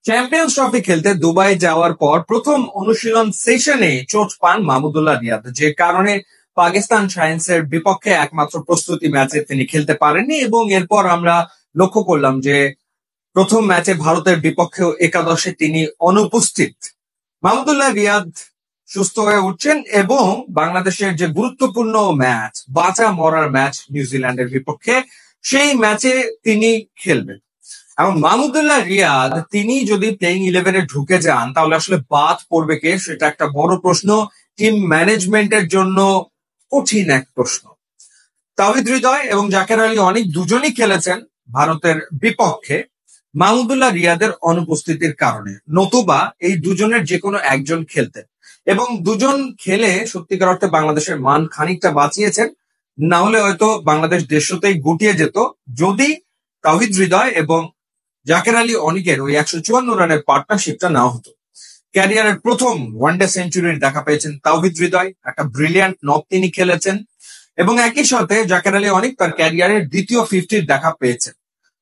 Champions trophy খেলতে Dubai যাওয়ার পর প্রথম অনুশীলন সেশনে চোট পান মাহমুদুল্লাহ রিয়াদ, যে কারণে পাকিস্তান সায়েন্সের বিপক্ষে একমাত্র প্রস্তুতি ম্যাচে তিনি খেলতে পারেননি। এবং এরপর আমরা লক্ষ্য করলাম যে প্রথম ম্যাচে ভারতের বিপক্ষেও একাদশে তিনি অনুপস্থিত। মাহমুদুল্লাহ রিয়াদ সুস্থ হয়ে উঠছেন এবং বাংলাদেশের যে গুরুত্বপূর্ণ ম্যাচ, বাঁচা মরার ম্যাচ নিউজিল্যান্ডের বিপক্ষে, সেই ম্যাচে তিনি খেলবেন। এবং মাহমুদুল্লাহ রিয়াদ তিনি যদি প্লেইং 11-এ ঢুকে যান তাহলে আসলে বাদ পড়বে কে, সেটা একটা বড় প্রশ্ন। টিম ম্যানেজমেন্টের জন্য কঠিন এক প্রশ্ন। তাওহিদ হৃদয় এবং জাকের আলী অনেক দুজনই খেলেছেন ভারতের বিপক্ষে মাহমুদুল্লাহ রিয়াদের অনুপস্থিতির কারণে, নতুবা এই দুজনের যে কোনো একজন খেলতেন এবং দুজন খেলে সত্যিকার অর্থে বাংলাদেশের মান খানিকটা বাঁচিয়েছেন। না হলে হয়তো বাংলাদেশ দেশতেই গুটিয়ে যেত যদি তাওহিদ হৃদয় এবং জাকের আলী অনিকের ওই 154 রানের পার্টনারশিপটা নাও হতো। ক্যারিয়ারের প্রথম ওয়ানডে সেঞ্চুরির দেখা পেয়েছেন তাওহিদ হৃদয়, একটা ব্রিলিয়ান্ট নক তিনি খেলেছেন এবং একই সাথে জাকের আলী অনিক তার ক্যারিয়ারের দ্বিতীয় 50-র দেখা পেয়েছেন।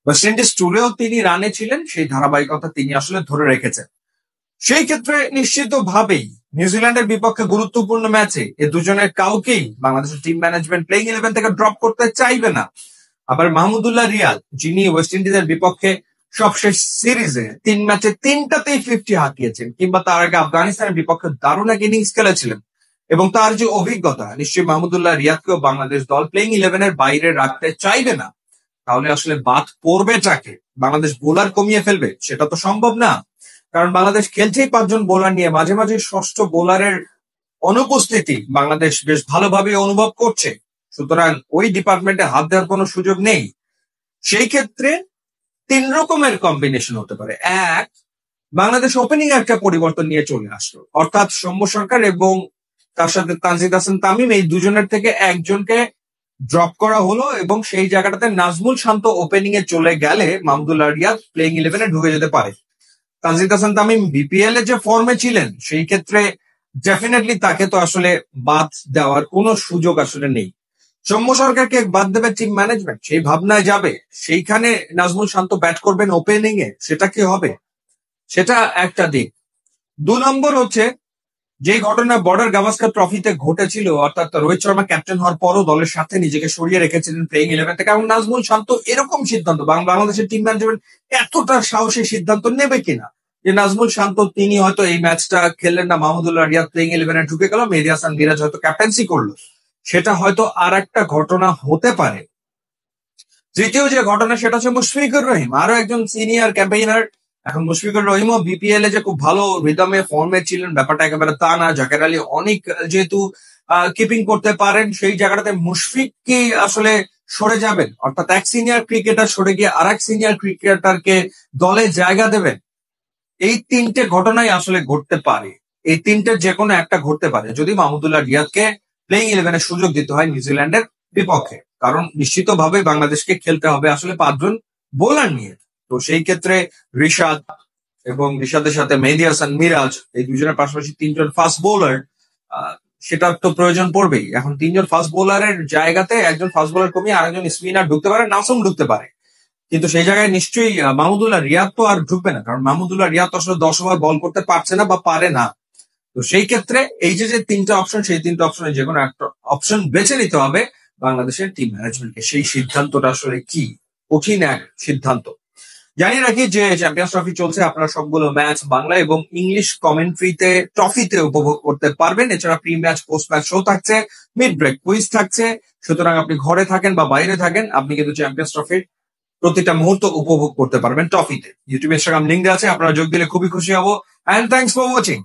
ওয়েস্ট ইন্ডিজ ট্যুরেও তিনি রানে ছিলেন, সেই ধারাবাহিকতা তিনি আসলে ধরে রেখেছেন। সেই ক্ষেত্রে নিশ্চিতভাবেই নিউজিল্যান্ডের বিপক্ষে গুরুত্বপূর্ণ ম্যাচে এ দুজনের কাউকেই বাংলাদেশের টিম ম্যানেজমেন্ট প্লেইং 11 থেকে ড্রপ করতে চাইবে না। আবার মাহমুদুল্লাহ রিয়াদ, যিনি ওয়েস্ট ইন্ডিজের বিপক্ষে সবশেষ সিরিজে 3 ম্যাচে 3টাতেই 50 হাঁকিয়েছেন, কিংবা তার আগে আফগানিস্তানের বিপক্ষে দারুণ এক ইনিংস খেলেছিলেন, এবং তার যে অভিজ্ঞতা, নিশ্চয়ই মাহমুদুল্লাহ রিয়াদকেও বাংলাদেশ দল প্লেইং 11-এর বাইরে রাখতে চাইবে না। তাহলে আসলে বাদ পড়বেটাকে? বাংলাদেশ বোলার কমিয়ে ফেলবে? সেটা তো সম্ভব না, কারণ বাংলাদেশ খেলছেই 5 জন বোলার নিয়ে। মাঝে মাঝে ষষ্ঠ বোলারের অনুপস্থিতি বাংলাদেশ বেশ ভালোভাবে অনুভব করছে, সুতরাং ওই ডিপার্টমেন্টে হাত দেওয়ার কোনো সুযোগ নেই। সেই ক্ষেত্রে 3 রকমের কম্বিনেশন হতে পারে। এক, বাংলাদেশ ওপেনিং একটা পরিবর্তন নিয়ে চলে আসলো, অর্থাৎ সৌম্য সরকার এবং তার সাথে তানজিদ হাসান তামিম, এই দুজনের থেকে একজনকে ড্রপ করা হলো এবং সেই জায়গাটাতে নাজমুল শান্ত ওপেনিং এ চলে গেলে মাহমুদুল্লাহ রিয়াদ প্লেইং 11-এ ঢুকে যেতে পারে। তানজিদ হাসান তামিম বিপিএল এ যে ফর্মে ছিলেন, সেই ক্ষেত্রে ডেফিনেটলি তাকে তো আসলে বাদ দেওয়ার কোনো সুযোগ আসলে নেই। সৌম্য সরকারকে বাদ দেবে টিম ম্যানেজমেন্ট, সেই ভাবনায় যাবে, সেইখানে নাজমুল শান্ত ব্যাট করবেন ওপেনিং এ, সেটা কি হবে? সেটা একটা দিক। 2 নম্বর হচ্ছে, যে ঘটনা বর্ডার গাভাস্কার ট্রফিতে ঘটেছিল, অর্থাৎ রোহিত শর্মা ক্যাপ্টেন হওয়ার পরও দলের সাথে নিজেকে সরিয়ে রেখেছিলেন প্লেইং 11 থেকে, এবং নাজমুল শান্ত এরকম সিদ্ধান্ত বাংলাদেশের টিম ম্যানেজমেন্ট এতটা সাহসী সিদ্ধান্ত নেবে কিনা যে নাজমুল শান্ত তিনি হয়তো এই ম্যাচটা খেললেন না, মাহমুদুল্লাহ রিয়াদ প্লেইং 11-এ ঢুকে গেল, মেহেদী হাসান মিরাজ হয়তো ক্যাপ্টেন্সি করলো, সেটা হয়তো আর একটা ঘটনা হতে পারে। তৃতীয় যে ঘটনা, সেটা হচ্ছে মুশফিকুর রহিম, আরো একজন সিনিয়র ক্যাম্পেইনার। এখন মুশফিকুর রহিমও বিপিএল এ যে খুব ভালো রিদমে ফর্মে ছিলেন, ব্যাপারটা একেবারে তা না। জাকের আলী অনেক যেহেতু কিপিং করতে পারেন, সেই জায়গাটাতে মুশফিক কি আসলে সরে যাবেন, অর্থাৎ এক সিনিয়র ক্রিকেটার সরে গিয়ে আর এক সিনিয়র ক্রিকেটারকে দলে জায়গা দেবেন? এই 3টে ঘটনাই আসলে ঘটতে পারে। এই 3টের যে কোনো একটা ঘটতে পারে যদি মাহমুদুল্লাহ রিয়াদকে প্লেইং 11-এ সুযোগ দিতে হয় নিউজিল্যান্ডের বিপক্ষে, কারণ নিশ্চিতভাবে বাংলাদেশকে খেলতে হবে আসলে 5 জন বোলার নিয়ে। তো সেই ক্ষেত্রে রিশাদ এবং রিশাদের সাথে মেহেদী হাসান মিরাজ, এই দুজনের পাশাপাশি 3 জন ফাস্ট বোলার, সেটার তো প্রয়োজন পড়বেই। এখন 3 জন ফাস্ট বোলারের জায়গাতে একজন ফাস্ট বোলার কমিয়ে আরেকজন স্পিনার ঢুকতে পারে, নাসুম ঢুকতে পারে, কিন্তু সেই জায়গায় নিশ্চয়ই মাহমুদুল্লাহ রিয়াদ তো আর ঢুকবে না, কারণ মাহমুদুল্লাহ রিয়াদ আসলে 10 ওভার বল করতে পারছে না বা পারে না। তো সেই ক্ষেত্রে এই যে 3টে অপশন, সেই 3টে অপশনের যে কোনো একটা অপশন বেছে নিতে হবে বাংলাদেশের টিম ম্যানেজমেন্টকে। সেই সিদ্ধান্তটা আসলে কি? কঠিন এক সিদ্ধান্ত। জানিয়ে রাখি যে চ্যাম্পিয়ন্স ট্রফি চলছে, আপনারা সবগুলো ম্যাচ বাংলা এবং ইংলিশ কমেন্ট্রিতে ট্রফিতে উপভোগ করতে পারবেন। এছাড়া pre match post match show থাকছে, মিড ব্রেক কুইজ থাকছে। সুতরাং আপনি ঘরে থাকেন বা বাইরে থাকেন, আপনি কিন্তু চ্যাম্পিয়ন্স ট্রফির প্রতিটা মুহূর্ত উপভোগ করতে পারবেন ট্রফিতে। ইউটিউব ইনস্টাগ্রাম লিঙ্ক আছে, আপনারা যোগ দিলে খুবই খুশি হব। And thanks for watching.